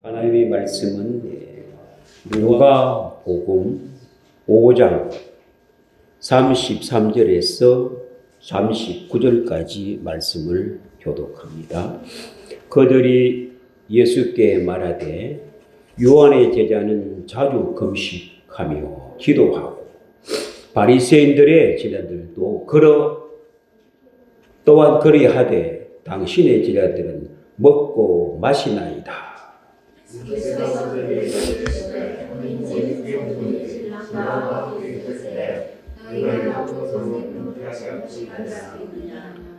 하나님의 말씀은 누가복음 5장 33절에서 39절까지 말씀을 교독합니다. 그들이 예수께 말하되 요한의 제자는 자주 금식하며 기도하고 바리새인들의 제자들도 또한 그리하되 당신의 제자들은 먹고 마시나이다.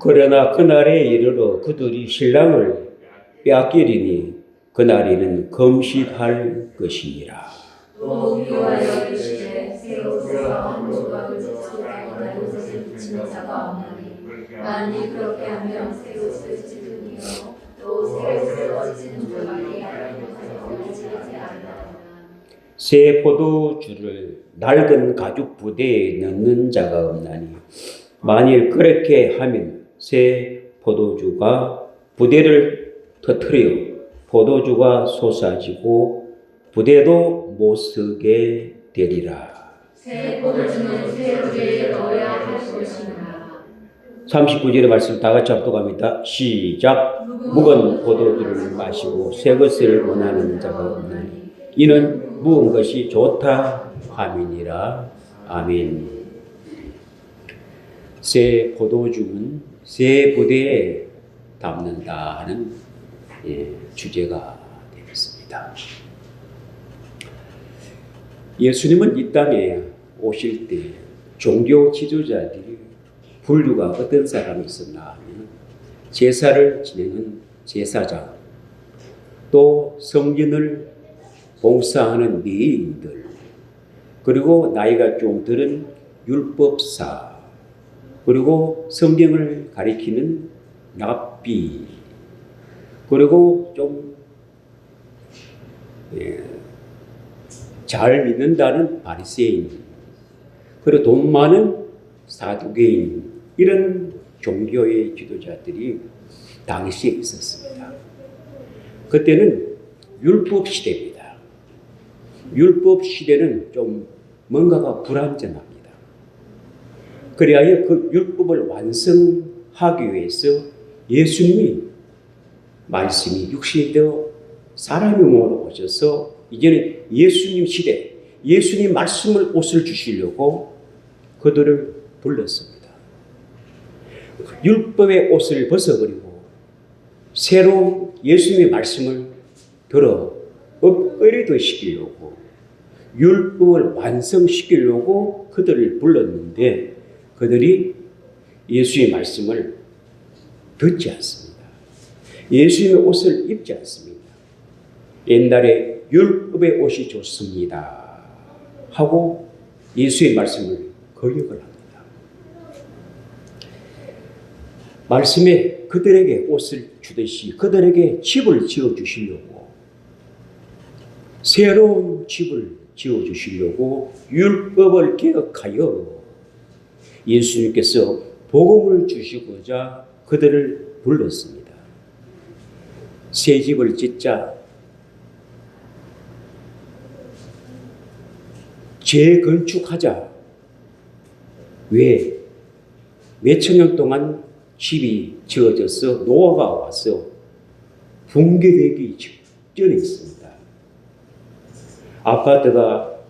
그러나 그날에 이르러 그들이 신랑을 빼앗기리니 그날에는 금식할 것이니라. 또 미워하여 이르시되 새 옷에서 한 조각을 찢어다가 다른 옷에 붙이는 자가 없나니 만일 그렇게 하면 새 옷을 찢으니요 또 새 옷을 찢은 조각이 다른 옷을 찢지 않으리라. 새 포도주를 낡은 가죽 부대에 넣는 자가 없나니 만일 그렇게 하면 새 포도주가 부대를 터뜨려 포도주가 솟아지고 부대도 못 쓰게 되리라. 새 포도주는 새 부대에 넣어야 할 것이니라. 39절의 말씀 다 같이 합독합니다. 시작. 묵은 포도주를 마시고 새 것을 원하는 자가 없나니 이는 묵은 것이 좋다 함이니라. 아멘. 새 포도주는 새 부대에 담는다 하는 주제가 되겠습니다. 예수님은 이 땅에 오실 때 종교 지도자들이 분류가 어떤 사람이 있었나 하면 제사를 지내는 제사장, 또 성전을 봉사하는 레위인들, 그리고 나이가 좀 들은 율법사, 그리고 성경을 가리키는 랍비, 그리고 좀 잘 믿는다는 바리새인, 그리고 돈 많은 사두개인, 이런 종교의 지도자들이 당시에 있었습니다. 그때는 율법 시대입니다. 율법 시대는 좀 뭔가가 불완전합니다. 그리하여 그 율법을 완성하기 위해서 예수님이 말씀이 육신이 되어 사람의 몸으로 오셔서 이제는 예수님 시대, 예수님 말씀을 옷을 주시려고 그들을 불렀습니다. 율법의 옷을 벗어버리고 새로운 예수님의 말씀을 들어 업그레이드 시키려고 율법을 완성시키려고 그들을 불렀는데 그들이 예수의 말씀을 듣지 않습니다. 예수님의 옷을 입지 않습니다. 옛날에 율법의 옷이 좋습니다 하고 예수의 말씀을 거역을 합니다. 말씀에 그들에게 옷을 주듯이 그들에게 집을 지어주시려고, 새로운 집을 지어주시려고 율법을 개혁하여 예수님께서 복음을 주시고자 그들을 불렀습니다. 새 집을 짓자, 재건축하자. 왜? 몇천 년 동안 집이 지어져서 노아가 와서 붕괴되기 직전에 있습니다. 아파트가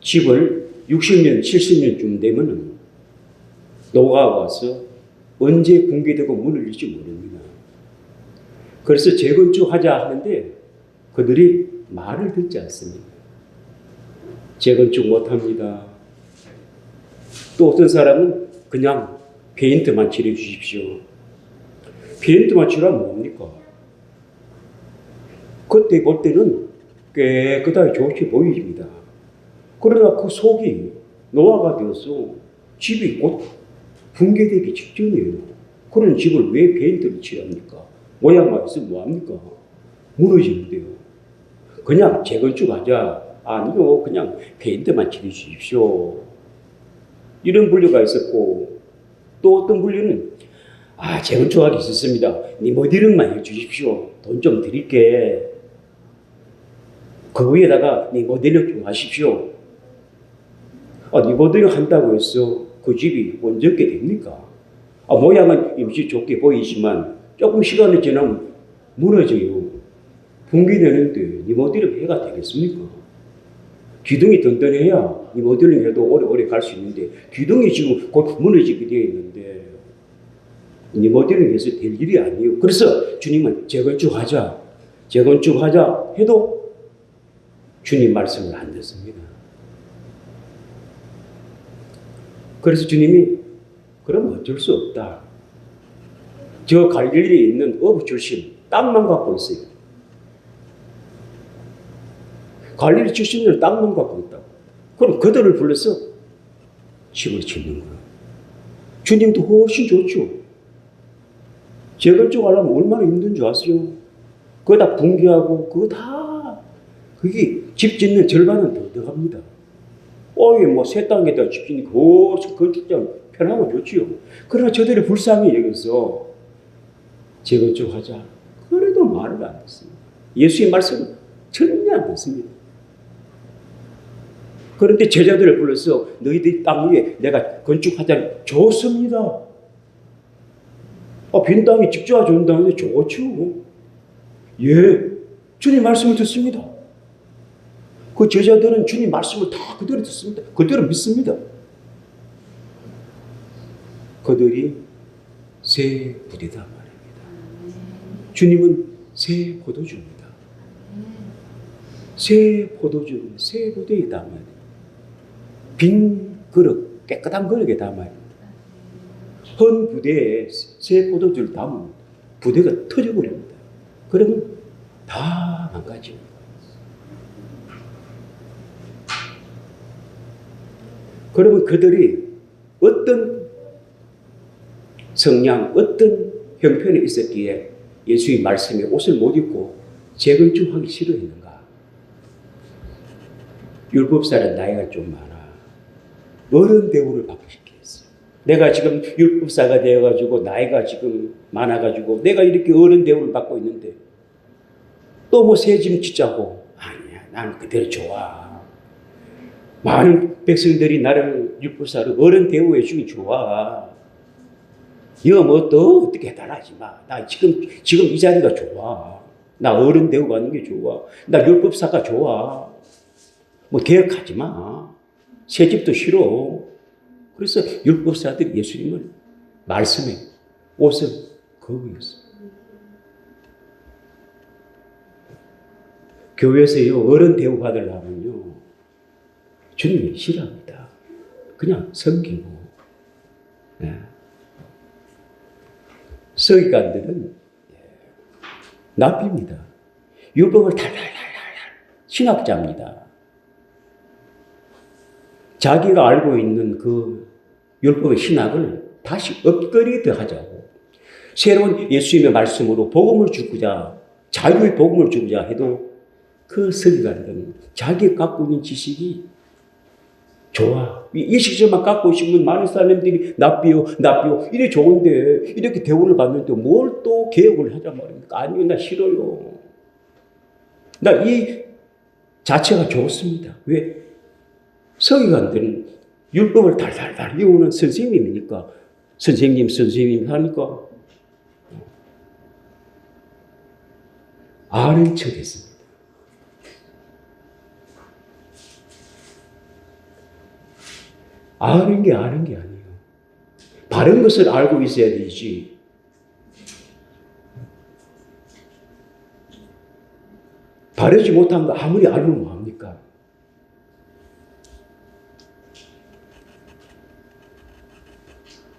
집을 60년, 70년쯤 되면 노아가 와서 언제 붕괴되고 문을 열지 모릅니다. 그래서 재건축하자 하는데 그들이 말을 듣지 않습니다. 재건축 못합니다. 또 어떤 사람은 그냥 페인트만 칠해 주십시오. 페인트만 칠하면 뭡니까? 그때 볼 때는 깨끗하게 좋게 보입니다. 그러나 그 속이 노화가 되어서 집이 곧 붕괴되기 직전이에요. 그런 집을 왜 페인트를 칠합니까? 모양만 있으면 뭐합니까? 무너지는데요. 그냥 재건축하자. 아니요, 그냥 페인트만 칠해 주십시오. 이런 분류가 있었고, 또 어떤 분류는 재건축하기 있었습니다. 네 모델링만 해주십시오. 돈 좀 드릴게. 그 위에다가 리모델링 좀 하십시오. 리모델링 한다고 해서 그 집이 원적게 됩니까? 모양은 임시 좋게 보이지만 조금 시간이 지나면 무너져요. 붕괴되는데 리모델링 해가 되겠습니까? 기둥이 든든해야 리모델링 해도 오래오래 갈 수 있는데 기둥이 지금 곧 무너지게 되어 있는데 리모델링 해서 될 일이 아니에요. 그래서 주님은 재건축하자 해도 주님 말씀을 안 듣습니다. 그래서 주님이 그럼 어쩔 수 없다. 저 갈릴리에 있는 어부 출신 땅만 갖고 있어요. 갈릴리 출신들은 땅만 갖고 있다고. 그럼 그들을 불러서 집을 짓는 거예요. 주님도 훨씬 좋죠. 재건축하려면 얼마나 힘든 줄 아세요? 그거 다 붕괴하고 그거 다 그게 집 짓는 절반은 더 들어갑니다. 새 땅에다 집 짓니까 훨씬 건축장 편하고 좋지요. 그러나 저들이 불쌍히 여겨서 재건축하자. 그래도 말을 안 듣습니다. 예수의 말씀은 전혀 안 듣습니다. 그런데 제자들을 불러서 너희들 땅 위에 내가 건축하자 좋습니다. 빈 땅이 집주화 준다는데 좋죠. 예, 주님 말씀을 듣습니다. 그 제자들은 주님 말씀을 다 그대로 듣습니다. 그대로 믿습니다. 그들이 새 부대다 말입니다. 주님은 새 포도주입니다. 새 포도주, 새 부대에 담아야 돼요. 빈 그릇, 깨끗한 그릇에 담아야 됩니다. 헌 부대에 새 포도주를 담으면 부대가 터져버립니다. 그러면 다 망가집니다. 그러면 그들이 어떤 성향, 어떤 형편에 있었기에 예수의 말씀에 옷을 못 입고 재건축하기 싫어했는가? 율법사는 나이가 좀 많아. 어른 대우를 받고 싶게 했어요. 내가 지금 율법사가 되어가지고 나이가 지금 많아가지고 내가 이렇게 어른 대우를 받고 있는데 또 새 집 짓자고. 아니야, 나는 그대로 좋아. 많은 백성들이 나를 율법사로 어른 대우해 주기 좋아. 너 어떻게 해달라지 마. 나 지금 이 자리가 좋아. 나 어른 대우 받는 게 좋아. 나 율법사가 좋아. 개혁하지 마. 새 집도 싫어. 그래서 율법사들이 예수님을 말씀에 옷을 거부했어요. 교회에서요, 어른 대우 받으려면요, 주님이 싫어합니다. 그냥 섬기고. 네. 서기관들은 납입니다. 율법을 달달달달 신학자입니다. 자기가 알고 있는 그 율법의 신학을 다시 업그레이드 하자고. 새로운 예수님의 말씀으로 복음을 주고자, 자유의 복음을 주고자 해도 그 서기관들은 자기가 갖고 있는 지식이 좋아. 이 시절만 갖고 있으면 많은 사람들이 납비요 이래 좋은데 이렇게 대우를 받는데 뭘 또 개혁을 하자 말입니까? 아니요, 나 싫어요. 나 이 자체가 좋습니다. 왜? 서기관들은 율법을 달달달 외우는 선생님이니까 선생님 하니까 아는 척 했습니다. 아는 게 아니에요. 바른 것을 알고 있어야 되지. 바르지 못한 거 아무리 알면 뭐합니까?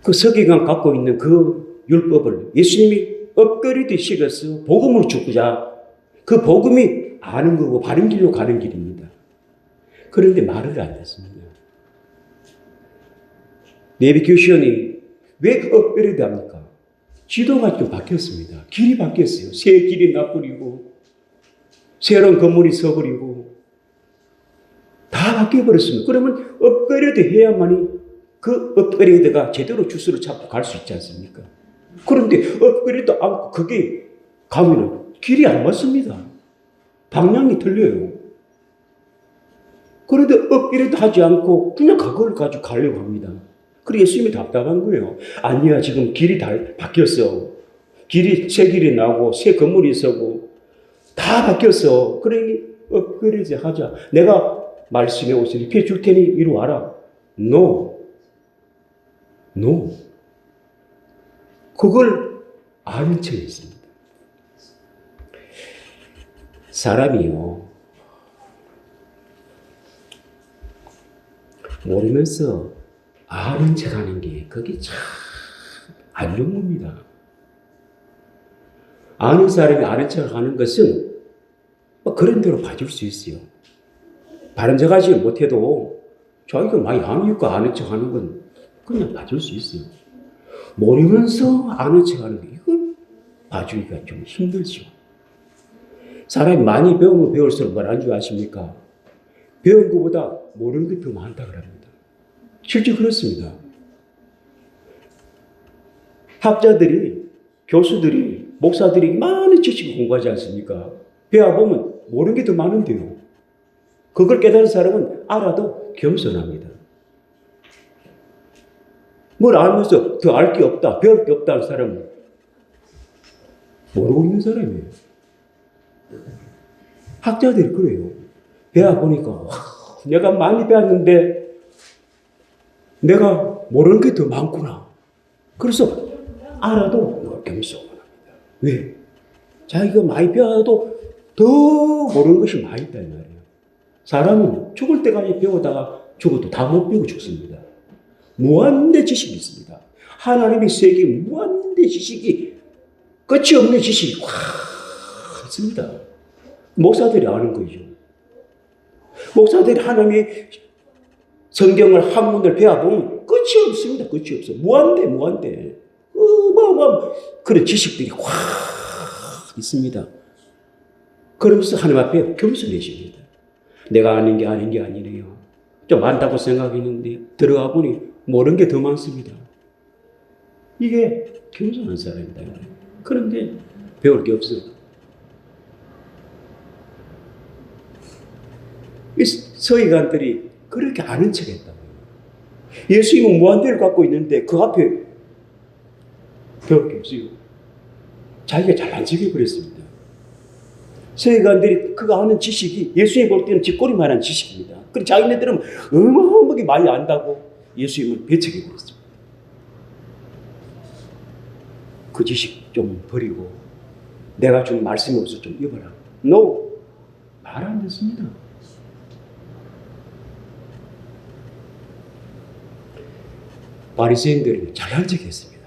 그 서기관 갖고 있는 그 율법을 예수님이 업그레이드 시켜서 복음을 주고자, 그 복음이 아는 거고 바른 길로 가는 길입니다. 그런데 말을 안 했습니다. 내비게이션이 왜 업그레이드 합니까? 지도가 좀 바뀌었습니다. 길이 바뀌었어요. 새 길이 나버리고 새로운 건물이 서버리고 다 바뀌어버렸습니다. 그러면 업그레이드 해야만이 그 업그레이드가 제대로 주소를 잡고 갈 수 있지 않습니까? 그런데 업그레이드 않고 그게 가면은 길이 안 맞습니다. 방향이 틀려요. 그런데 이래도 하지 않고 그냥 그걸 가지고 가려고 합니다. 그리고 예수님이 답답한 거예요. 아니야, 지금 길이 다 바뀌었어. 새 길이 나고 새 건물이 있고 다 바뀌었어. 그러니 그러지 하자. 내가 말씀의 옷을 입혀 줄 테니 이리 와라. No. No. 그걸 아는 척 했습니다. 사람이요, 모르면서 아는 척 하는 게 그게 참 안 좋은 겁니다. 아는 사람이 아는 척 하는 것은 뭐 그런 대로 봐줄 수 있어요. 바른 척 하지 못해도 자기가 많이 아니까 아는 척 하는 건 그냥 봐줄 수 있어요. 모르면서 아는 척 하는 게 이건 봐주기가 좀 힘들죠. 사람이 많이 배우면 배울수록 뭐라는 줄 아십니까? 배운 것보다 모르는 게 더 많다 그럽니다. 실제 그렇습니다. 학자들이, 교수들이, 목사들이 많은 지식을 공부하지 않습니까? 배워보면 모르는 게 더 많은데요. 그걸 깨달은 사람은 알아도 겸손합니다. 뭘 알면서 더 알 게 없다, 배울 게 없다는 사람은 모르고 있는 사람이에요. 학자들이 그래요. 배워보니까 내가 많이 배웠는데 내가 모르는 게 더 많구나. 그래서 알아도 겸손합니다. 왜? 자기가 많이 배워도 더 모르는 것이 많이 있다 이 말이에요. 사람은 죽을 때까지 배우다가 죽어도 다 못 배우고 죽습니다. 무한대 지식이 있습니다. 하나님의 세계에 무한대 지식이, 끝이 없는 지식이 있습니다. 목사들이 아는 거죠. 목사들이 하나님의 성경을 한문을 배워보면 끝이 없습니다. 끝이 없어. 무한대. 그런 지식들이 있습니다. 그러면서 하나님 앞에 겸손해집니다. 내가 아는 게 아니네요. 좀 안다고 생각했는데 들어가 보니 모르는 게 더 많습니다. 이게 겸손한 사람이다. 그런데 배울 게 없어요. 이 서기관들이 그렇게 아는 척 했다고요. 예수님은 무한대를 갖고 있는데 그 앞에 배울 게 없어요. 자기가 잘난 척 해버렸습니다. 서기관들이 그가 아는 지식이 예수님 볼 때는 쥐꼬리만한 지식입니다. 그리고 자기네들은 어마어마하게 많이 안다고 예수님을 배척해버렸습니다. 그 지식 좀 버리고 내가 준 말씀이 없어 좀 입어라. No. 말 안 듣습니다. 바리새인들은 잘난 척 했습니다.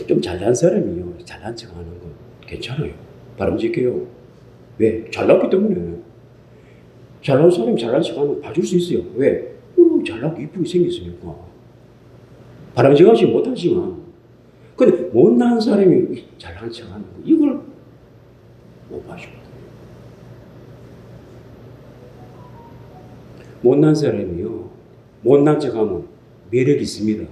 좀 잘난 사람이요, 잘난 척 하는 건 괜찮아요. 바람직해요. 왜? 잘났기 때문에. 잘난 사람이 잘난 척 하는 거 봐줄 수 있어요. 왜? 잘나고 이쁘게 생겼으니까. 바람직하지 못하지만. 근데 못난 사람이 잘난 척 하는 거, 이걸 못 봐줘요. 못난 사람이요, 못난 척 하면 매력이 있습니다.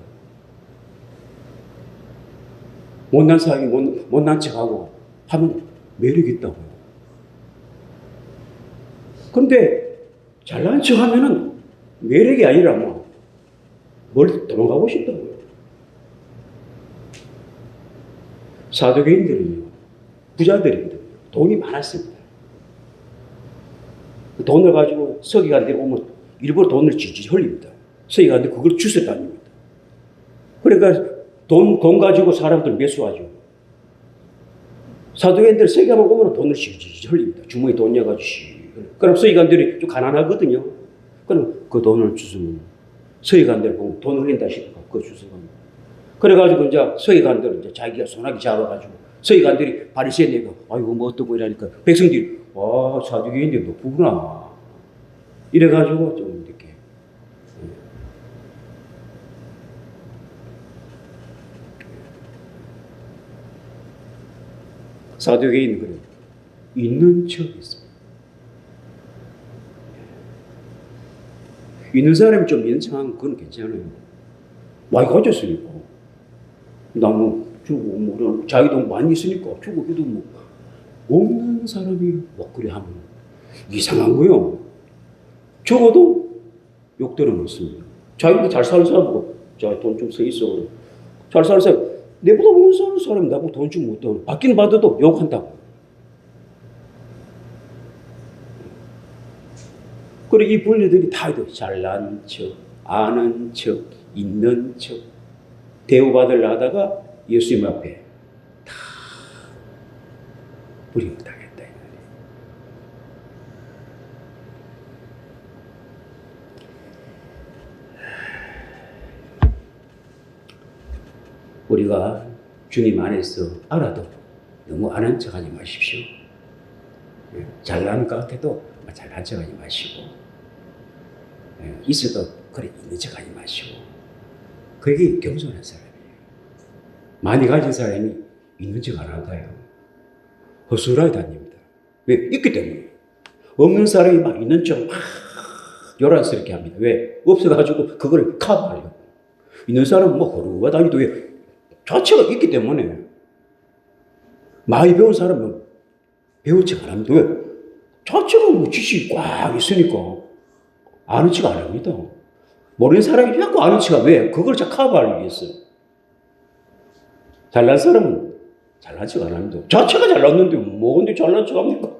못난 사람이 못난 척 하고 하면 매력이 있다고요. 근데 잘난 척 하면은 매력이 아니라 뭘 도망가고 싶다고요. 사도개인들은요, 부자들인데 돈이 많았습니다. 돈을 가지고 서기관들이 오면 일부러 돈을 질질 흘립니다. 서기관들이 그걸 주워 다닙니다. 그러니까 돈 가지고 사람들 매수하죠. 사도개인들 서기관만 오면 돈을 질질 흘립니다. 주머니 돈 넣어가지고. 그럼 서기관들이 좀 가난하거든요. 그럼 그 돈을 주스면 서기관들 보면 돈 흘린다 싶어 그거 주스면. 그래가지고 이제 서기관들은 이제 자기가 손아귀 잡아가지고 서기관들이 바리새인에게 아이고 뭐 어떠고 이러니까 백성들이 와 사두개인데 높구나 이래가지고 좀 이렇게 사두개인은 그래 있는 척 했습니다. 있는 사람이 좀 있는 척하면 그건 괜찮아요. 많이 가졌으니까. 나무 주고 뭐 자기도 많이 있으니까 주고 해도 뭐 없는 사람이 뭐 그래 하면 이상한 거요. 적어도 욕들은 없습니다. 자기보다 잘 사는 사람하고 돈 좀 써 있어. 잘 사는 사람, 내보다 못 사는 사람이 나보고 돈 좀 못 돈. 받긴 받아도 욕한다고. 그리고 이 분류들이 다 잘난 척, 아는 척, 있는 척, 대우받으려 하다가 예수님 앞에 다 불이익 당했다. 우리가 주님 안에서 알아도 너무 아는 척 하지 마십시오. 잘난 것 같아도 잘난 척 하지 마시고, 있어도 그래 있는 척 하지 마시고. 그게 겸손한 사람이에요. 많이 가진 사람이 있는 척 안 한다요. 허술하게 다닙니다. 왜? 있기 때문에. 없는 사람이 막 있는 척 막 요란스럽게 합니다. 왜? 없어가지고 그걸 커버하려고. 있는 사람은 뭐 허루가 다니도 왜? 자체가 있기 때문에. 많이 배운 사람은 배운 척 안 합니다. 왜? 자체가 뭐 지식이 꽉 있으니까 아는 척 안 합니다. 모르는 사람이 자꾸 아는 척 왜? 그걸 자꾸 커버하기 위해서. 잘난 사람은 잘난 척 안 합니다. 자체가 잘났는데 뭐 근데 잘난 척 합니까?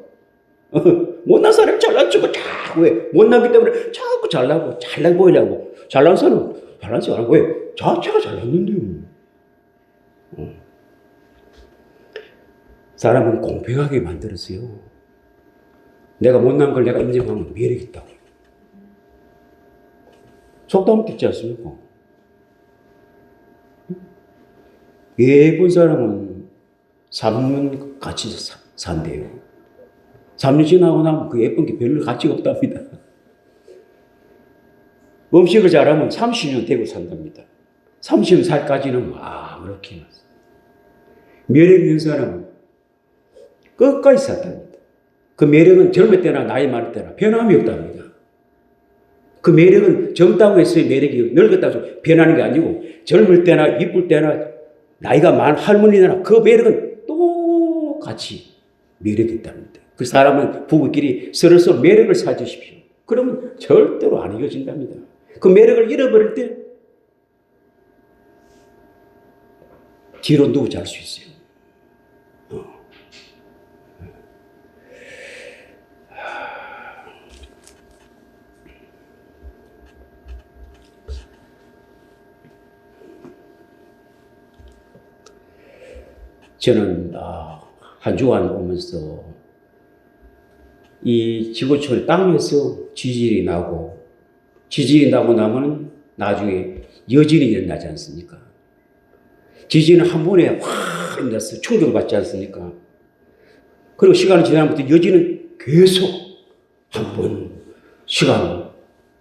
못난 사람이 잘난 척을 자꾸 왜? 못나기 때문에 자꾸 잘나고 잘나 보이려고. 잘난 사람은 잘난 척 안 하고 왜? 자체가 잘났는데요. 사람은 공평하게 만들었어요. 내가 못난 걸 내가 인정하면 매력 있다고. 속담 듣지 않습니까? 예쁜 사람은 3년 같이 산대요. 3년 지나고 나면 그 예쁜 게 별로 가치가 없답니다. 음식을 잘하면 30년 되고 산답니다. 30살까지는 아무렇게 매력 있는 사람은 끝까지 산답니다. 그 매력은 젊을 때나 나이 많을 때나 변함이 없답니다. 그 매력은 젊다고 해서의 매력이 늙었다고 해서 변하는 게 아니고 젊을 때나 이쁠 때나 나이가 많은 할머니나 그 매력은 똑같이 매력이 있답니다. 그 사람은 부부끼리 서로서로 매력을 찾으십시오. 그러면 절대로 안 이어진답니다. 그 매력을 잃어버릴 때 뒤로 누워 잘 수 있어요. 저는 한 주간 오면서 이 지구촌 땅에서 지질이 나고 지질이 나고 나면 나중에 여진이 일어나지 않습니까? 지진은 한 번에 확 일어나서 충격을 받지 않습니까? 그리고 시간이 지나면부터 여진은 계속 한 번, 시간,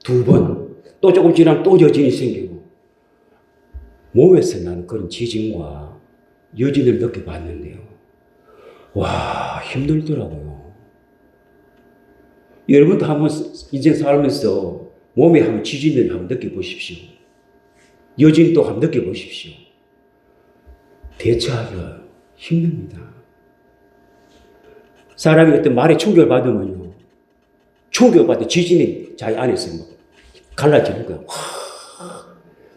두 번, 또 조금 지나면 또 여진이 생기고 몸에서 나는 그런 지진과 여진을 느껴봤는데요. 와, 힘들더라고요. 여러분도 한번 인생 살면서 몸에 한번 지진을 한번 느껴보십시오. 여진도 한번 느껴보십시오. 대처하기가 힘듭니다. 사람이 어떤 말에 충격을 받으면요. 충격을 받을 때 지진이 자기 안에서 막 갈라지는 거예요.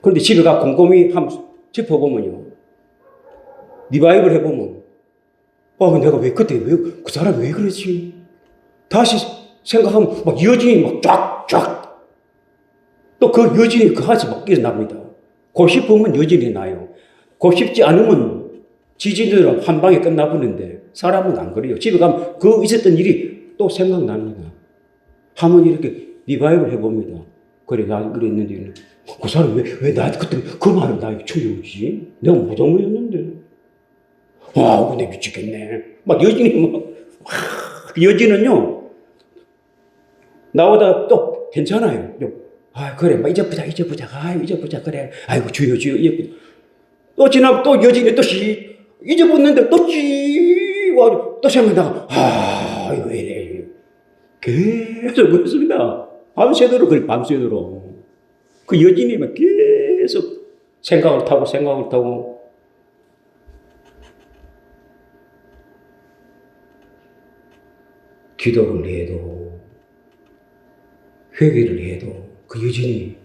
그런데 집에 가 곰곰이 한번 짚어보면요. 리바이벌 해보면, 내가 왜 그때 그 사람이 왜 그랬지? 다시 생각하면 막 여진이 막 쫙쫙. 또 그 여진이 그 안에서 막 일어납니다. 고 싶으면 여진이 나요. 고 싶지 않으면 지진으로 한 방에 끝나버리는데 사람은 안 그래요. 집에 가면 그 있었던 일이 또 생각납니다. 한번 이렇게 리바이벌 해봅니다. 그래, 나 그랬는데, 그 사람 왜 나한테 그때 그 말을 나에게 충격이지? 내가 무덤이었는데. 와, 근데 미치겠네. 막 여진이 여진은요, 나보다 또 괜찮아요. 그래, 막 이제 보자, 그래. 아이고, 주여, 이제 또 지나면 또 여진이 또 잊어붙는데 또 생각나가, 이거 왜 이래. 계속 그렇습니다. 밤새도록 그래, 밤새도록. 그 여진이 막 계속 생각을 타고. 기도를 해도 회개를 해도 그 여전히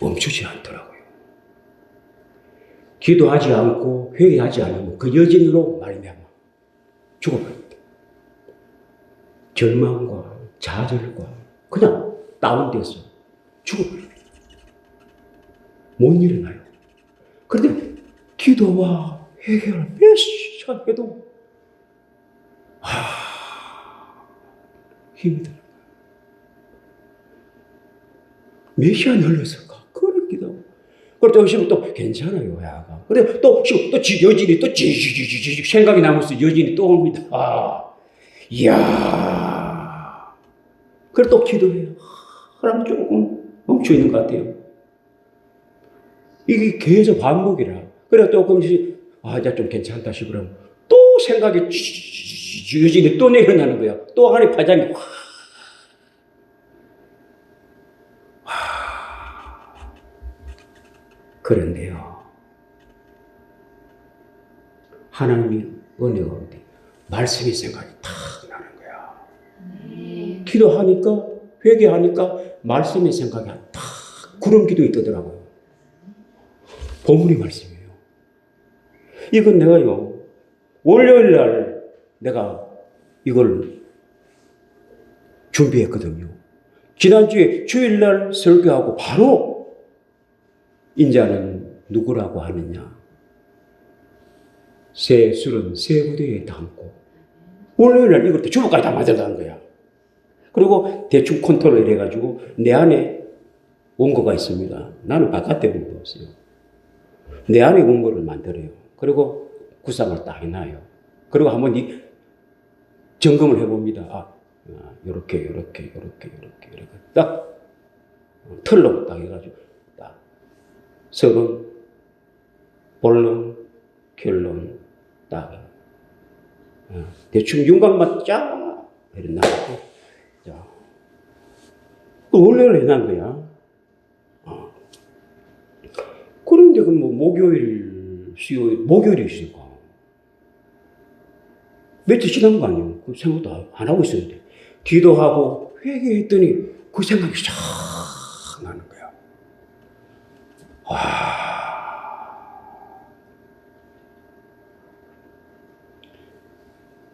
멈추지 않더라고요. 기도하지 않고 회개하지 않으면 그 여진으로 말미암아 죽어버립니다. 절망과 좌절과 그냥 다운돼서 죽어버립니다. 못 일어나요. 그런데 기도와 회개를 몇 시간 해도 힘이 들어요. 몇 시간 흘렸을까? 그걸 기도. 그걸 또 쉬면 또 괜찮아요, 야가. 근데 또 쉬고 또 여진이 또 지지지지 생각이 나면서 여진이 또 옵니다. 이야. 그래 또 기도해요. 하나님 조금 멈춰 있는 것 같아요. 이게 계속 반복이라. 그래 조금씩 이제 좀 괜찮다 싶으면 또 생각이 여진이 또 내려나는 거야. 또 안에 파장이 그런데요. 하나님이 은혜가 온데 말씀의 생각이 탁 나는 거야. 기도하니까 회개하니까 말씀의 생각이 탁 구름 기도에 뜨더라고요. 본문의 말씀이에요. 이건 내가요. 월요일 날 내가 이걸 준비했거든요. 지난주에 주일 날 설교하고 바로 인자는 누구라고 하느냐? 새 술은 새 부대에 담고 월요일 날 이걸 주보까지 다 만들어가는 거야. 그리고 대충 컨트롤 해가지고 내 안에 원고가 있습니다. 나는 바깥에 원고 없어요. 내 안에 원고를 만들어요. 그리고 구상을 딱 해놔요. 그리고 한번 점검을 해봅니다. 요렇게 딱 틀로 딱 해가지고 딱 서론, 본론, 결론 딱 대충 윤곽만 쫙 해놔고 자 원래를 해놓은 거야. 그런데 그 뭐 목요일, 수요일, 목요일이 있으니까 며칠 지난 거 아니에요. 그 생각도 안 하고 있었는데 기도하고 회개했더니 그 생각이 싹 나는 거야.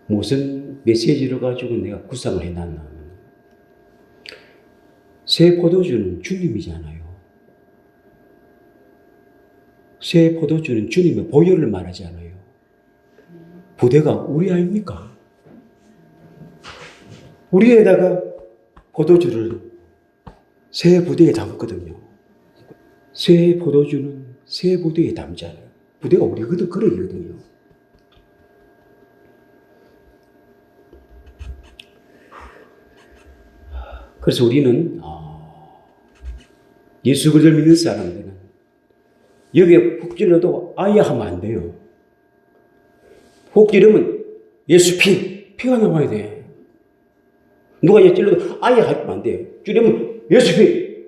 무슨 메시지를 가지고 내가 구상을 해놨나 하면 새 포도주는 주님이잖아요. 새 포도주는 주님의 보혈을 말하지 않아요. 부대가 우리 아닙니까? 우리에다가 포도주를 새 부대에 담거든요. 새 포도주는 새 부대에 담잖아요. 부대가 우리거든, 그러거든요. 그래서 우리는 예수 그리스도를 믿는 사람들은 여기에 푹 찔러도 아예 하면 안 돼요. 푹 찌르면 예수 피가 나와야 돼. 누가 여기 찔러도 아예 하면 안 돼요. 찌르면 예수 피.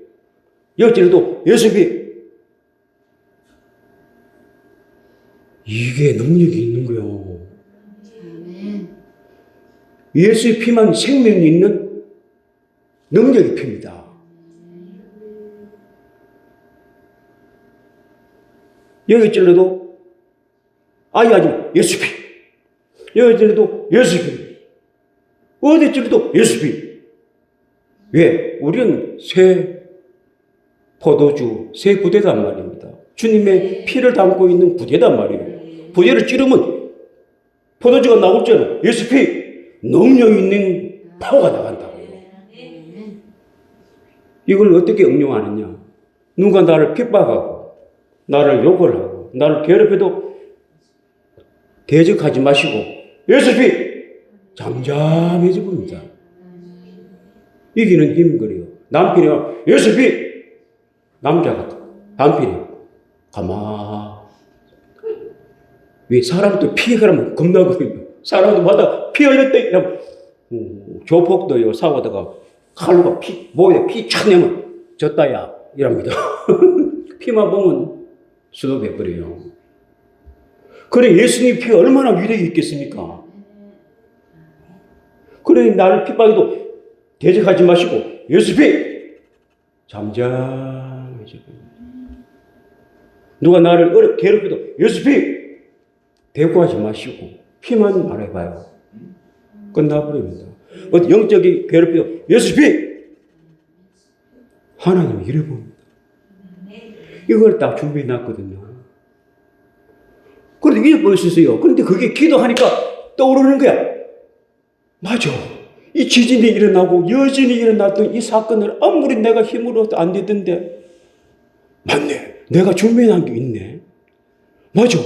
여기 찔러도 예수 피. 이게 능력이 있는 거예요. 예수의 피만 생명이 있는 능력의 피입니다. 여기 찔러도 아예 하지 마. 예수 피. 여기 찔러도 예수 피. 어디 찔러도 예수 피. 왜? 우리는 새 포도주, 새 부대단 말입니다. 주님의 피를 담고 있는 부대단 말이에요. 부대를 찌르면 포도주가 나오잖아요. 예수 피. 능력 있는 파워가 나간다고요. 이걸 어떻게 응용하느냐? 누가 나를 핍박하고 나를 욕을 하고 나를 괴롭혀도 대적하지 마시고 예수 피. 잠잠해져 버립니다. 이기는 힘인 거래요. 남편이가 예수 피. 남자가 남편이 왜 사람도 피해가면 겁나거든요. 사람도 마다 피 흘렸다 이러면 조폭도요 싸우다가 칼로가 목에 피 촥 내면 졌다야 이랍니다. 피만 보면 수도해버려요. 그래 예수님 피가 얼마나 위력이 있겠습니까? 그래 나를 핍박해도 대적하지 마시고 예수 피 잠잠해져. 누가 나를 괴롭혀도 예수 피 대꾸하지 마시고 피만 말해봐요. 끝나버립니다. 어디 영적인 괴롭혀도 예수 피 하나님이 이래 봅니다. 이걸 딱 준비해 놨거든요. 그런데 이게 볼 수 있어요. 그런데 그게 기도하니까 떠오르는 거야. 맞아. 이 지진이 일어나고 여진이 일어났던 이 사건을 아무리 내가 힘으로도 안 되던데 맞네. 내가 준비한 게 있네. 맞아.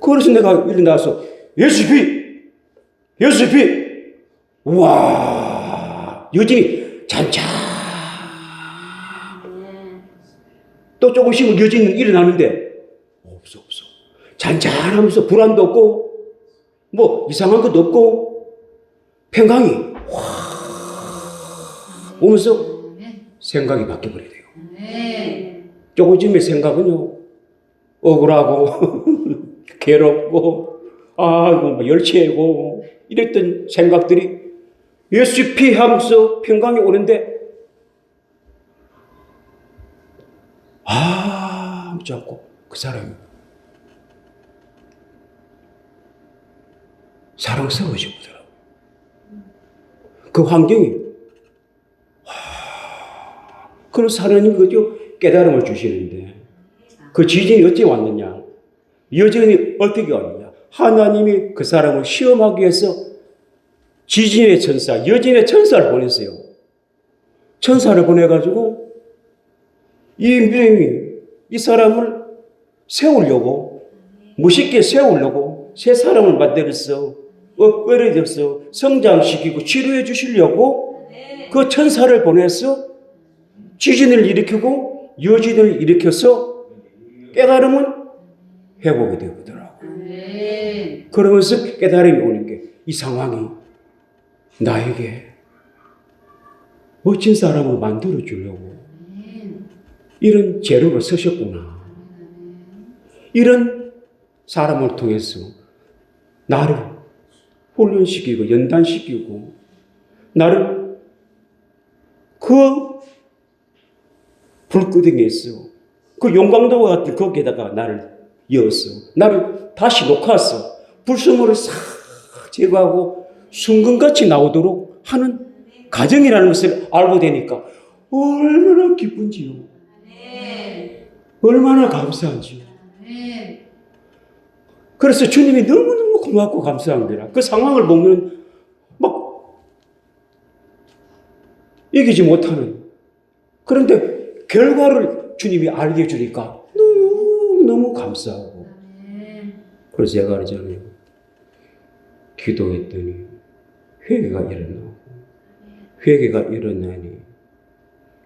그래서 내가 일어나서 예수피 와 여진이 잔잔 또 조금씩 여진은 일어나는데 없어. 잔잔하면서 불안도 없고 뭐 이상한 것도 없고 평강이 확 오면서 생각이 바뀌어버려야 돼요. 조금쯤의 생각은요 억울하고 괴롭고 뭐 열취하고 이랬던 생각들이 예수 피 하면서 평강이 오는데 아무지 않고 그 사람이 사랑스러워져 보더라고요. 그 환경이 그래서 하나님이 그죠 깨달음을 주시는데 그 지진이 어떻게 왔느냐 여전히 어떻게 왔느냐 하나님이 그 사람을 시험하기 위해서 지진의 천사 여진의 천사를 보냈어요. 천사를 보내가지고 이 사람을 세우려고 무식게 세우려고 새 사람을 만들어서 업그레이드해서 성장시키고 치료해 주시려고 그 천사를 보내서 지진을 일으키고 여진을 일으켜서 깨달음은 회복이 되더라고요. 그러면서 깨달음이 오는 게 이 상황이 나에게 멋진 사람을 만들어 주려고 이런 재료를 쓰셨구나. 이런 사람을 통해서 나를 훈련시키고 연단시키고 나를 그 불끄덩이에서 그 용광도와 같은 거기에다가 나를 이어서 나를 다시 녹아서 불순물을 싹 제거하고 순금같이 나오도록 하는 과정이라는 것을 알고 되니까 얼마나 기쁜지요. 얼마나 감사한지요. 그래서 주님이 너무너무 고맙고 감사한 거라. 그 상황을 보면 막 이기지 못하는 그런데 결과를 주님이 알게 해주니까 너무너무 감사하고 그래서 제가 그러잖아요. 기도했더니 회개가 일어나고 회개가 일어나니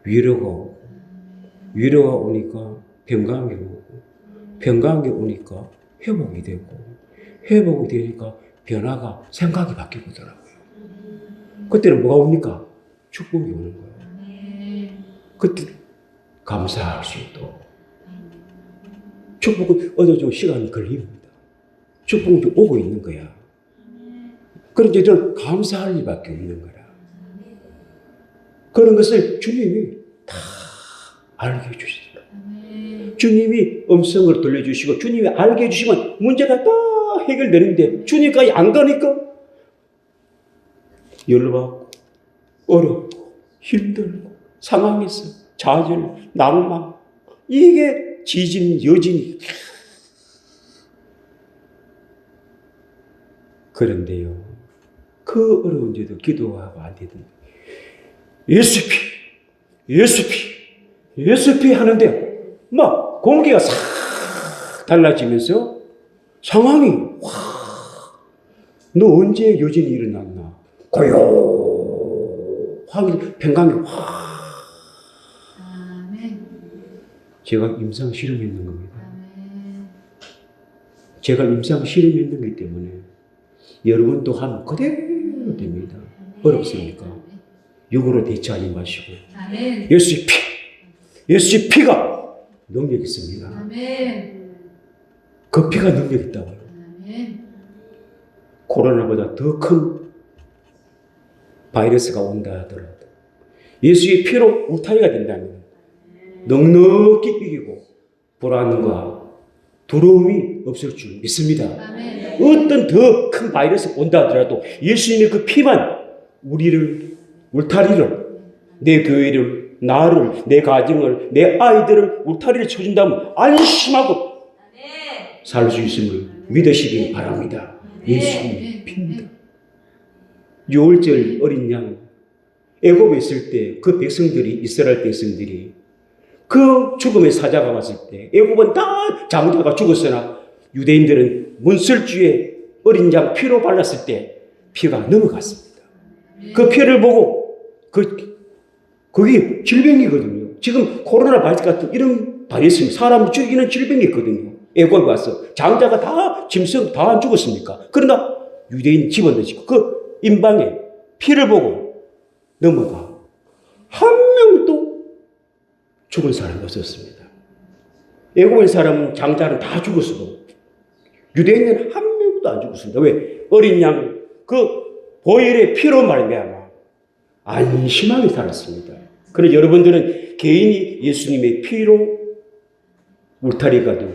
위로가 오니까 평강이 오고 평강이 오니까 회복이 되고 회복이 되니까 변화가 생각이 바뀌더라고요. 그때는 뭐가 옵니까? 축복이 오는 거예요. 그때 감사할 수 있도록 축복은 얻어줄 시간이 걸립니다. 축복은 좀 오고 있는 거야. 그런데 저는 감사할 일밖에 없는 거라. 그런 것을 주님이 다 알게 해주시더라고요. 주님이 음성을 들려주시고 주님이 알게 해주시면 문제가 다 해결되는데 주님까지 안 가니까 열받고 어렵고 힘들고 상황에서 좌절, 낭망 이게 지진, 여진이 그런데요. 그 어려운데도 기도하고 안 되던데 예수피 하는데 막 공기가 싹 달라지면서 상황이 너 언제 여진이 일어났나 고요하게 평강이 제가 임상 실험했는 겁니다. 제가 임상 실험했는 거기 때문에 여러분도 하면 그대로 됩니다. 어렵습니까? 육으로 대처하지 마시고 예수의 피가 능력 있습니다. 그 피가 능력 있다고요. 코로나보다 더 큰 바이러스가 온다 하더라도 예수의 피로 울타리가 된다면 넉넉히 이기고 불안과 두려움이 없을 줄 믿습니다. 어떤 더 큰 바이러스 온다 하더라도 예수님의 그 피만 우리를 울타리를, 내 교회를, 나를, 내 가정을, 내 아이들을 울타리를 쳐준다면 안심하고 살 수 있음을 믿으시기 바랍니다. 예수님의 피입니다. 6월절 어린 양 애굽에 있을 때 그 백성들이, 이스라엘 백성들이 그 죽음의 사자가 왔을 때 애굽은 다 장자가 죽었으나 유대인들은 문설주에 어린 양 피로 발랐을 때 피가 넘어갔습니다. 그 피를 보고 그게 질병이거든요. 지금 코로나 바이러스 같은 이런 바이러스, 사람을 죽이는 질병이 있거든요. 애굽에 와서 장자가 다 짐승 다 안 죽었습니까? 그러나 유대인 집어넣으시고 그 임방에 피를 보고 넘어가 한 명도 죽은 사람이 없었습니다. 애굽의 사람은 장자는 다 죽었어도 유대인은 한 명도 안 죽었습니다. 왜? 어린 양 그 보혈의 피로 말미암아 안심하게 살았습니다. 그래서 여러분들은 개인이 예수님의 피로 울타리가 되고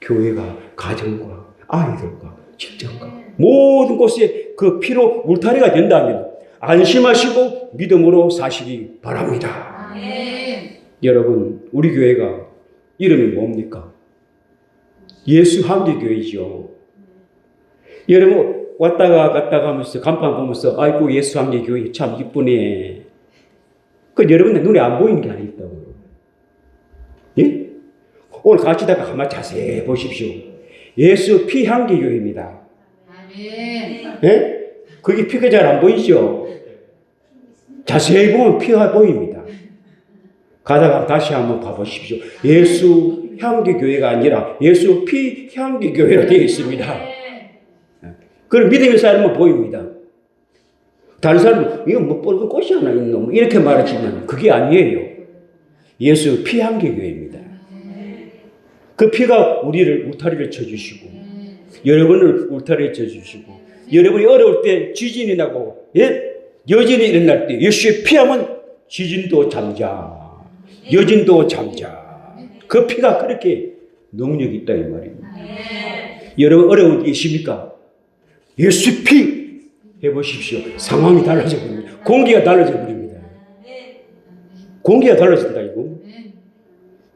교회가 가정과 아이들과 직장과 모든 곳에 그 피로 울타리가 된다면 안심하시고 믿음으로 사시기 바랍니다. 여러분, 우리 교회가 이름이 뭡니까? 예수 함대교회죠. 여러분 왔다가 갔다가 하면서 간판 보면서 아이고 예수 함대교회 참 이쁘네. 그 여러분들 눈에 안 보이는 게 아니다고. 예? 오늘 가시다가 가만 자세히 보십시오. 예수 피 향기교회입니다. 예? 거기 피가 잘 안 보이죠? 자세히 보면 피가 보입니다. 가다가 다시 한번 봐보십시오. 예수 향기교회가 아니라 예수 피 향기교회로 되어 있습니다. 그걸 믿음의 사람은 보입니다. 다른 사람은 이거 뭐 뻘건 꽃이 하나 있노? 이렇게 말하지만 그게 아니에요. 예수 피 향기교회입니다. 그 피가 우리를 울타리를 쳐주시고 여러분을 울타리에 쳐주시고 여러분이 어려울 때 지진이 나고 여진이 일어날 때 예수의 피하면 지진도 잠자 여진도 잠자. 그 피가 그렇게 능력이 있다 이 말입니다. 여러분 어려운 게 있습니까? 예수 피 해보십시오. 상황이 달라져 버립니다. 공기가 달라져 버립니다. 공기가 달라진다 이거.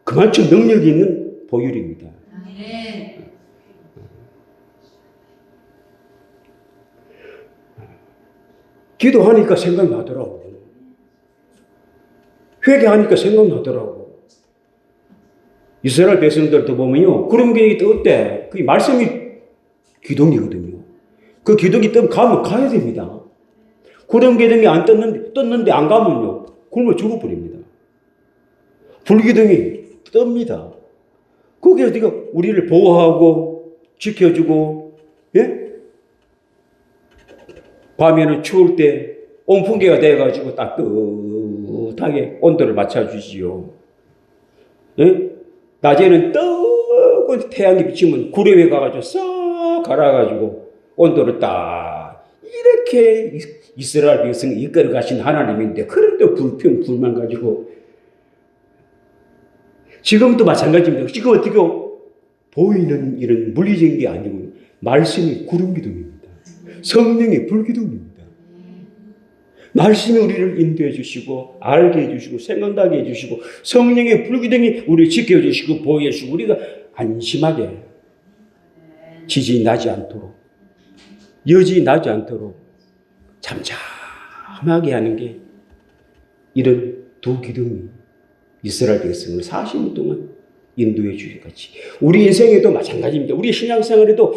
그만큼 능력이 있는 보혈입니다. 기도하니까 생각나더라고. 회개하니까 생각나더라고. 이스라엘 백성들도 보면요. 구름 기둥이 뜰 때, 그게 말씀이 기둥이거든요. 그 기둥이 뜨면 가면 가야 됩니다. 구름 기둥이 안 떴는데 안 가면요. 굶어 죽어버립니다. 불기둥이 뜹니다. 거기에 네가 우리를 보호하고 지켜주고, 예? 밤에는 추울 때 온풍기가 돼가지고 따뜻하게 온도를 맞춰주지요. 예? 낮에는 뜨거운 태양이 비치면 구름에 가가지고 싹 갈아가지고 온도를 딱 이렇게 이스라엘 백성을 이끌어 가신 하나님인데 그런데 불평불만 가지고 지금도 마찬가지입니다. 지금 어떻게 보이는 이런 물리적인 게 아니고 말씀이 구름기둥입니다. 성령의 불기둥입니다. 말씀이 우리를 인도해 주시고 알게 해주시고 생각나게 해주시고 성령의 불기둥이 우리를 지켜주시고 보호해 주시고 우리가 안심하게 지진이 나지 않도록 여진이 나지 않도록 잠잠하게 하는 게 이런 두 기둥이 이스라엘 백성을 40년 동안 인도해 주기 같이 우리 인생에도 마찬가지입니다. 우리 신앙생활에도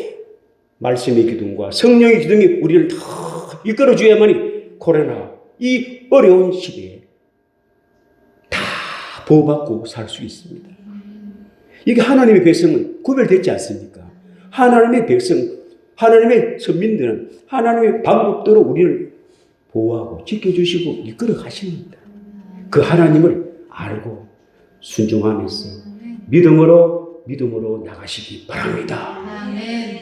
말씀의 기둥과 성령의 기둥이 우리를 다 이끌어 줘야만이 코로나 이 어려운 시대에 다 보호받고 살 수 있습니다. 이게 하나님의 백성은 구별되지 않습니까? 하나님의 백성, 하나님의 선민들은 하나님의 방법대로 우리를 보호하고 지켜주시고 이끌어 가십니다. 그 하나님을 알고 순종하면서 믿음으로 나가시기 바랍니다.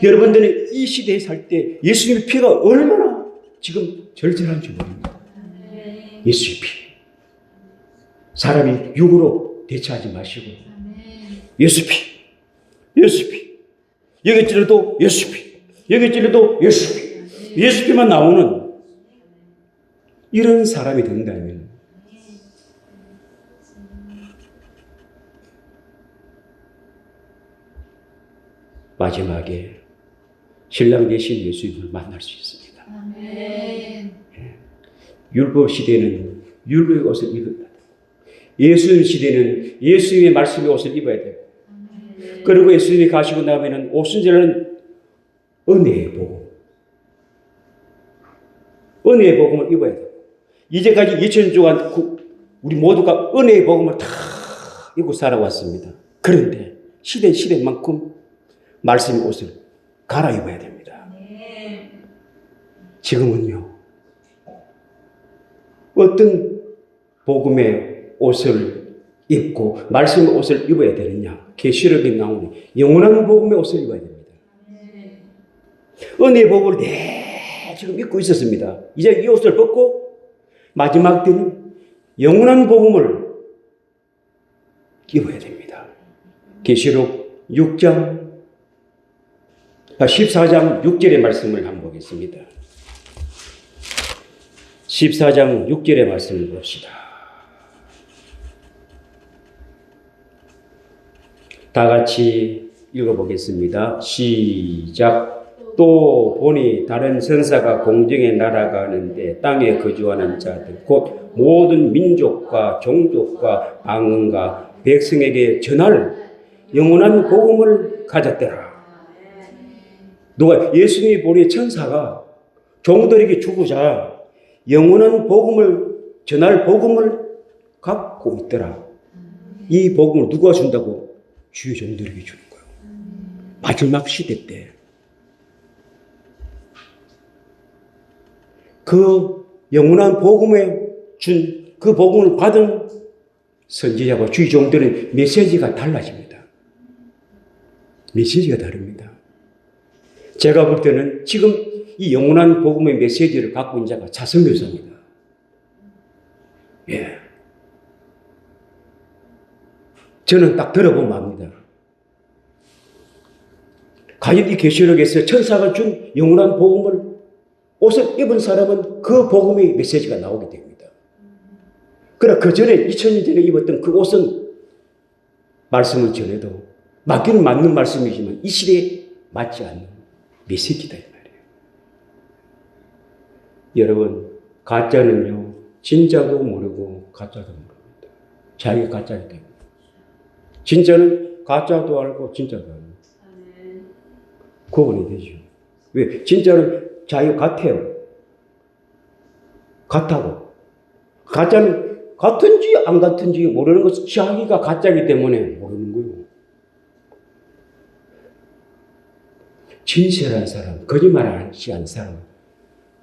여러분들은 이 시대에 살 때 예수님의 피가 얼마나 지금 절절한지 모릅니다. 예수의 피. 사람이 육으로 대처하지 마시고 예수 피. 예수 피. 여기 찔러도 예수 피. 여기 찔러도 예수 피. 예수 피만 나오는 이런 사람이 된다면 마지막에 신랑 대신 예수님을 만날 수 있습니다. 율법 시대는 율법의 옷을 입어야 돼요. 예수님 시대는 예수님의 말씀의 옷을 입어야 돼요. 그리고 예수님이 가시고 나면은 오순절은 은혜의 복음. 은혜의 복음을 입어야 돼요. 이제까지 2000년 동안 우리 모두가 은혜의 복음을 다 입고 살아왔습니다. 그런데 시대만큼 말씀의 옷을 갈아입어야 됩니다. 지금은요, 어떤 복음의 옷을 입고 말씀의 옷을 입어야 되느냐? 계시록에 나오는 영원한 복음의 옷을 입어야 됩니다. 은혜의 복음을 지금 입고 있었습니다. 이제 이 옷을 벗고 마지막 때는 영원한 복음을 입어야 됩니다. 계시록 14장 6절의 말씀을 한번 보겠습니다. 14장 6절의 말씀을 봅시다. 다 같이 읽어보겠습니다. 시작. 또 보니 다른 선사가 공중에 날아가는데 땅에 거주하는 자들 곧 모든 민족과 종족과 방언과 백성에게 전할 영원한 복음을 가졌더라. 누가 예수님이 보니 천사가 종들에게 주고자 영원한 복음을 전할 복음을 갖고 있더라. 이 복음을 누가 준다고? 주의 종들에게 주는 거예요. 마지막 시대 때 그 영원한 복음에 준 그 복음을 받은 선지자와 주의 종들의 메시지가 달라집니다. 메시지가 다릅니다. 제가 볼 때는 지금 이 영원한 복음의 메시지를 갖고 있는 자가 차성교사입니다. 예. 저는 딱 들어보면 압니다. 과연 이 계시록에서 천사가 준 영원한 복음을 옷을 입은 사람은 그 복음의 메시지가 나오게 됩니다. 그러나 그 전에 2000년 전에 입었던 그 옷은 말씀을 전해도 맞기는 맞는 말씀이지만 이 시대에 맞지 않는 메시지다 이 말이에요. 여러분, 가짜는요 진짜도 모르고 가짜도 모릅니다. 자기가 가짜이기 때문에. 진짜는 가짜도 알고 진짜도 알고 구분이 되죠. 왜? 진짜는 자기가 같아요. 같다고. 가짜는 같은지 안 같은지 모르는 것은 자기가 가짜이기 때문에 모르는 거예요. 진실한 사람, 거짓말하지 않는 사람,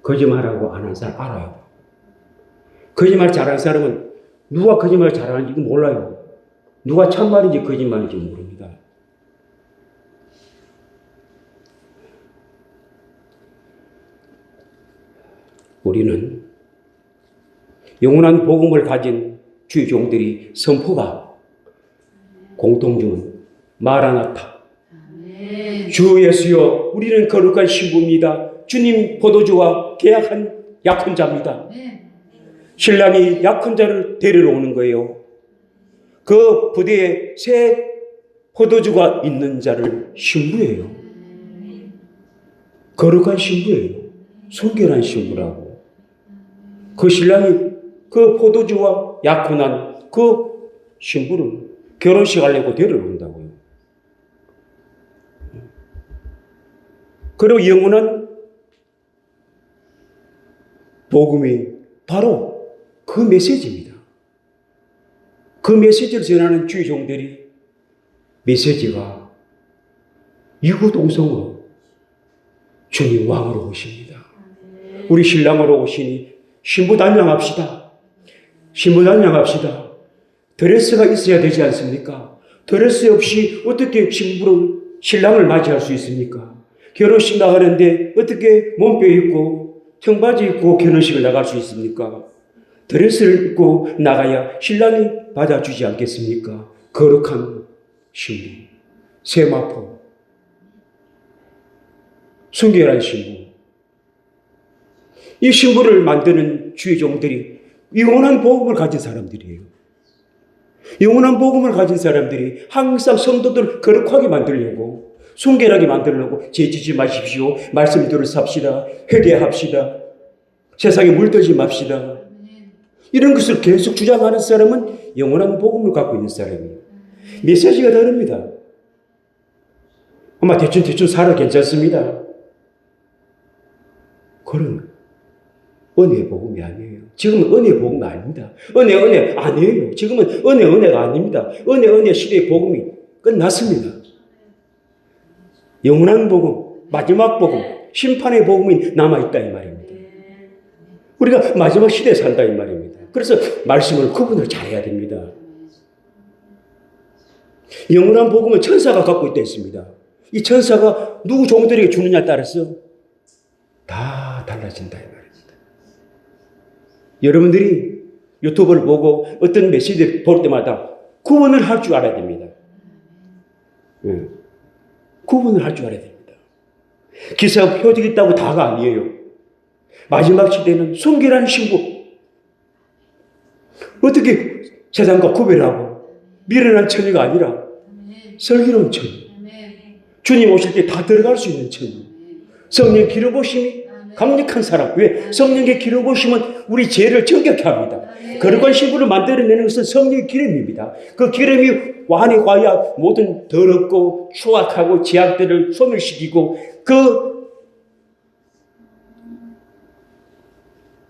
거짓말하고 안 하는 사람 알아요. 거짓말 잘하는 사람은 누가 거짓말 잘하는지 몰라요. 누가 참말인지 거짓말인지 모릅니다. 우리는 영원한 복음을 가진 주의 종들이 선포가 공통점은 마라나타. 주 예수여, 우리는 거룩한 신부입니다. 주님 포도주와 계약한 약혼자입니다. 신랑이 약혼자를 데리러 오는 거예요. 그 부대에 새 포도주가 있는 자를 신부예요. 거룩한 신부예요. 순결한 신부라고. 그 신랑이 그 포도주와 약혼한 그 신부를 결혼식 하려고 데리러 온다고요. 그리고 영원한 복음이 바로 그 메시지입니다. 그 메시지를 전하는 주의 종들이 메시지가 유구동성으로 주님 왕으로 오십니다. 우리 신랑으로 오시니 신부 단양합시다. 신부 단양합시다. 드레스가 있어야 되지 않습니까? 드레스 없이 어떻게 신랑을 맞이할 수 있습니까? 결혼식 나가는데 어떻게 몸빼 입고 청바지 입고 결혼식을 나갈 수 있습니까? 드레스를 입고 나가야 신랑이 받아주지 않겠습니까? 거룩한 신부, 세마포, 순결한 신부. 이 신부를 만드는 주의 종들이 영원한 복음을 가진 사람들이에요. 영원한 복음을 가진 사람들이 항상 성도들을 거룩하게 만들려고, 순결하게 만들려고 죄지지 마십시오. 말씀대로 삽시다. 회개합시다. 세상에 물들지 맙시다. 이런 것을 계속 주장하는 사람은 영원한 복음을 갖고 있는 사람이에요. 메시지가 다릅니다. 아마 대충 살아 괜찮습니다. 그런 은혜의 복음이 아니에요. 지금은 은혜의 복음이 아닙니다. 은혜 아니에요. 지금은 은혜가 아닙니다. 은혜 시대의 복음이 끝났습니다. 영원한 복음, 마지막 복음, 심판의 복음이 남아있다 이 말입니다. 우리가 마지막 시대에 산다 이 말입니다. 그래서 말씀을 구분을 잘해야 됩니다. 영원한 복음은 천사가 갖고 있다 했습니다. 이 천사가 누구 종들에게 주느냐에 따라서 다 달라진다 이 말입니다. 여러분들이 유튜브를 보고 어떤 메시지를 볼 때마다 구분을 할 줄 알아야 됩니다. 구분을 할 줄 알아야 됩니다. 기사가 표적이 있다고 다가 아니에요. 마지막 시대는 순결한 신부. 어떻게 세상과 구별하고 미련한 처녀가 아니라 슬기로운 처녀. 주님 오실 때 다 들어갈 수 있는 처녀. 성령 기름부심이 강력한 사람. 왜? 성령의 기름부심은 우리 죄를 정결케 합니다. 거룩한 신부를 만들어내는 것은 성령의 기름입니다. 그 기름이 완에 와야 모든 더럽고 추악하고 죄악들을 소멸시키고 그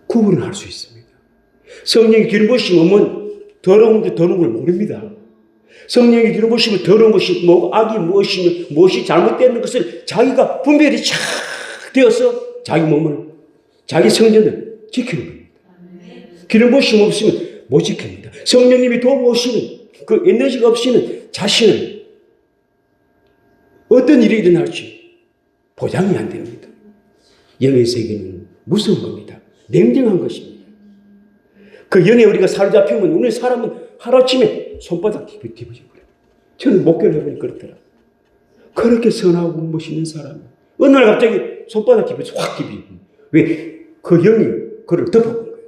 구분을 할 수 있습니다. 성령의 기름 부심은 더러운 게 더러운 걸 모릅니다. 성령의 기름 부심은 더러운 것이 뭐고 악이 무엇이며 무엇이 잘못되는 것을 자기가 분별이 착 되어서 자기 몸을 자기 성전을 지키는 겁니다. 기름 부심 없으면 못 지킵니다. 성령님이 도와오시는 그 에너지가 없이는 자신은 어떤 일이 일어날지 보장이 안 됩니다. 영의 세계는 무서운 겁니다. 냉정한 것입니다. 그 영에 우리가 사로잡히면 우리 사람은 하루아침에 손바닥 뒤집어져 버려요. 저는 목격을 해보니 그렇더라. 그렇게 선하고 멋있는 사람이 어느 날 갑자기 손바닥 뒤집어져 확 뒤집어져. 왜? 그 영이 그를 덮어본 거예요.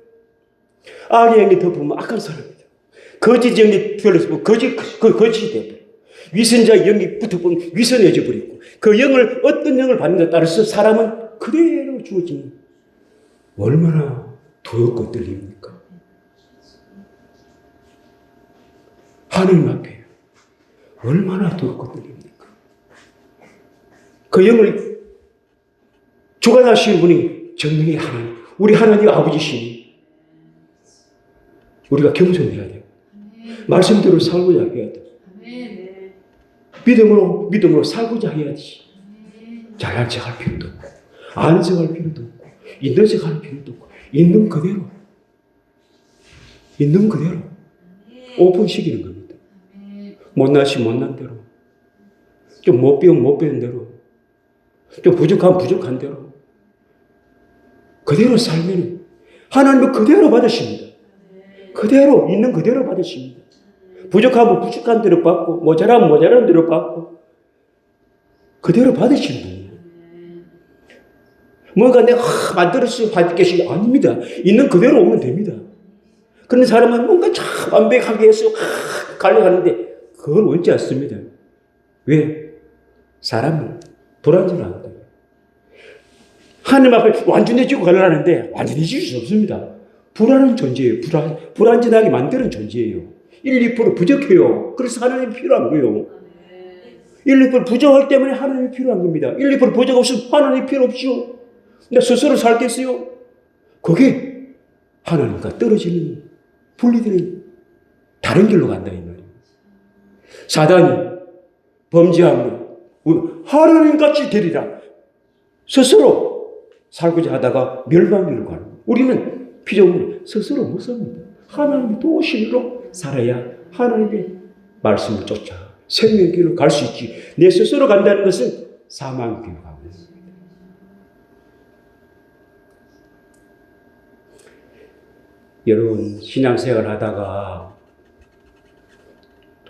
악의 영이 덮으면 악한 사람이다. 거짓 영이 들어서 거짓이 되어버려요. 위선자 영이 붙어보면 위선해져 버리고 그 영을 어떤 영을 받는다에 따라서 사람은 그대로 주어지는 얼마나 두렵고 떨립니까? 하나님 앞에 얼마나 두렵고 떨립니까? 그 영을 주관하시는 분이 정령의 하나님, 우리 하나님 아버지시니 우리가 겸손해야 돼요. 말씀대로 살고자 해야 돼요. 믿음으로 살고자 해야지. 잘난 척할 필요도 없고 아는 척할 필요도 없고 있는 척할 필요도 없고 있는 그대로 오픈시키는 겁니다. 못나시 못난 대로 좀 못 배운 대로 좀 부족한 대로 그대로 살면 하나님은 그대로 받으십니다. 그대로 있는 그대로 받으십니다. 부족하면 부족한 대로 받고 모자라면 모자란 대로 받고 그대로 받으시는 분이에요. 뭔가 내가 만들어서 받을 것이 아닙니다. 있는 그대로 오면 됩니다. 그런 사람은 뭔가 참 완벽하게 해서 가려가는데 그걸 원치 않습니다. 왜? 사람은 불완전합니다. 하나님 앞에 완전해지고 가려하는데 완전해질 수 없습니다. 불안한 존재예요. 불완전하게 만드는 존재예요. 1, 2% 부족해요. 그래서 하나님이 필요한 거예요. 1, 2% 부족하기 때문에 하나님이 필요한 겁니다. 1, 2% 부족 없으면 하나님이 필요 없죠. 근데 스스로 살겠어요? 그게 하나님과 떨어지는 분리되는 다른 길로 간다 이 말이에요. 사단이 범죄하면 하나님같이 되리라 스스로 살고자 하다가 멸망길로 가는 거예요. 우리는 피조물은 스스로 못 삽니다. 하나님의 도우심으로 살아야 하나님의 말씀을 쫓아 생명의 길로 갈 수 있지. 내 스스로 간다는 것은 사망의 길로 가고 있습니다. 여러분 신앙생활 하다가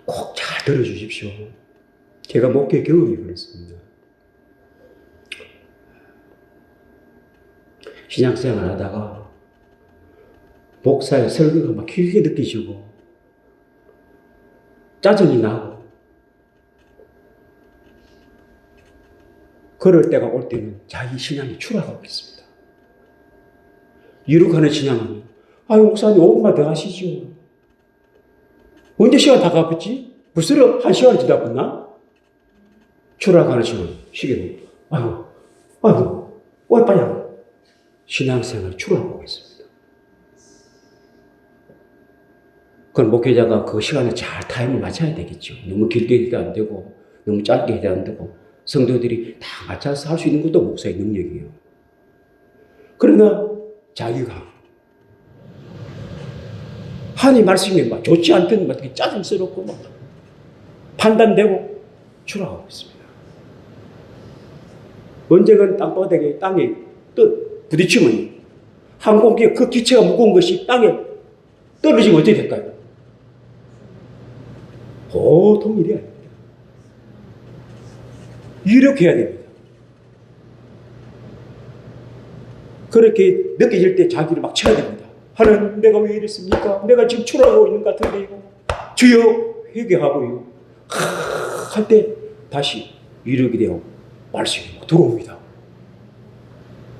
꼭 잘 들어주십시오. 제가 목회 경험이 그렇습니다. 신앙생활 하다가 목사의 설교가 막 길게 느끼시고 짜증이 나고 그럴 때가 올 때는 자기 신앙이 추락하고 있습니다. 이룩하는 신앙은 아유 목사님 5분만 더 하시죠. 언제 시간 다 가봤지? 벌써 1시간이 지나갔나? 추락하는 시계로 아이고 빨리 하고 신앙생활 추락하고 있습니다. 그럼 목회자가 그 시간에 잘 타임을 맞춰야 되겠죠. 너무 길게 해도 안 되고 너무 짧게 해도 안 되고 성도들이 다 맞춰서 할 수 있는 것도 목사의 능력이에요. 그러나 자기가 하나님 말씀이 막 좋지 않던 막 되게 짜증스럽고 막 판단되고 추락하고 있습니다. 언젠간 땅바닥에 땅에 부딪히면 항공기의 그 기체가 무거운 것이 땅에 떨어지면 어떻게 될까요? 보통 일이 아닙니다. 이렇게 해야 됩니다. 그렇게 느껴질 때 자기를 막 쳐야 됩니다. 하나님 내가 왜 이랬습니까? 내가 지금 추락하고 있는 것 같은데 이거 주여 회개하고요. 할 때 다시 이르게 되어 말씀이 막 들어옵니다.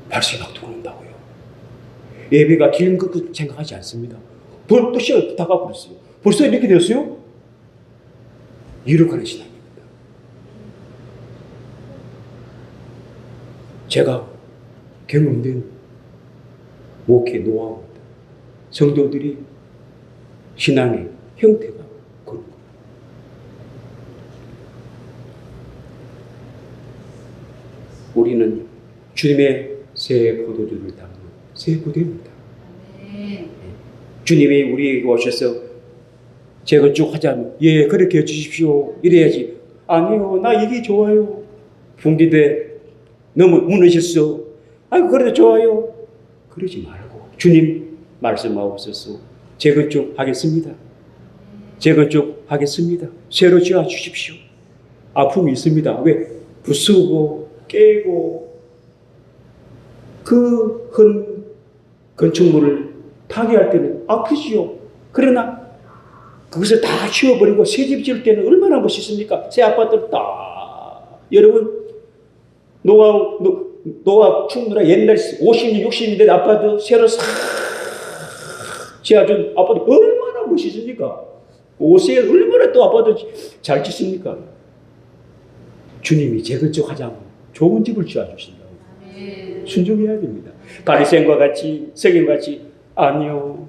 말씀이 막 들어온다고요. 예배가 긴 것 생각하지 않습니다. 또 시간이 다 가버렸어요. 벌써 이렇게 되었어요? 이룩하는 신앙입니다. 제가 경험된 목회 노하우입니다. 성도들이 신앙의 형태가 그런 거예요. 우리는 주님의 새 포도주를 담는 새 부대입니다. 주님이 우리에게 오셔서 재건축하자면 예 그렇게 해주십시오 이래야지. 아니요 나 이게 좋아요. 붕괴돼 너무 무너졌어. 아이고 그래도 좋아요. 그러지 말고 주님 말씀하옵소서. 재건축 하겠습니다. 재건축 하겠습니다. 새로 지어 주십시오. 아픔이 있습니다. 왜? 부수고 깨고 그 큰 건축물을 파괴할 때는 아프지요. 그러나 그것을 다 치워버리고 새 집 지을 때는 얼마나 멋있습니까? 새 아파트를 딱 여러분 노아 충무라 옛날 50년 60년 된 아파트 새로 싹 지어준 아파트 얼마나 멋있습니까? 오세에 얼마나 또 아파트 잘 짓습니까? 주님이 재건축하자면 좋은 집을 지어주신다고. 순종해야 됩니다. 바리새인과 같이 서기관과 같이 아니요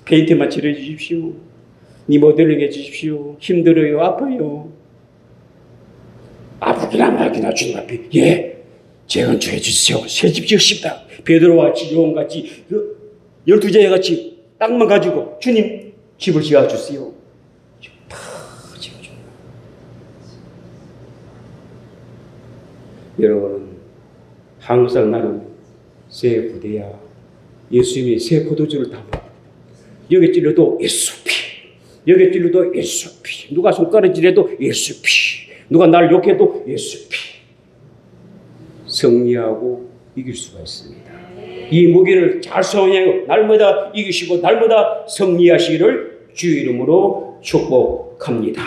페인트만 칠해주십시오. 리모델링 해주십시오. 힘들어요. 아파요. 아프기나 말기나 주님 앞에 예 재건축해 주세요. 새집 지으십니다. 베드로와 같이 요한같이 12제자 같이 땅만 가지고 주님 집을 지어주세요. 다 지어줍니다. 여러분은 항상 나는 새 부대야. 예수님이 새 포도주를 담아 여기 찔러도 예수 피, 여기 찔러도 예수 피, 누가 손가락 찔러도 예수 피, 누가 날 욕해도 예수 피. 승리하고 이길 수가 있습니다. 이 무기를 잘 사용하여 날마다 이기시고 날마다 승리하시기를 주 이름으로 축복합니다.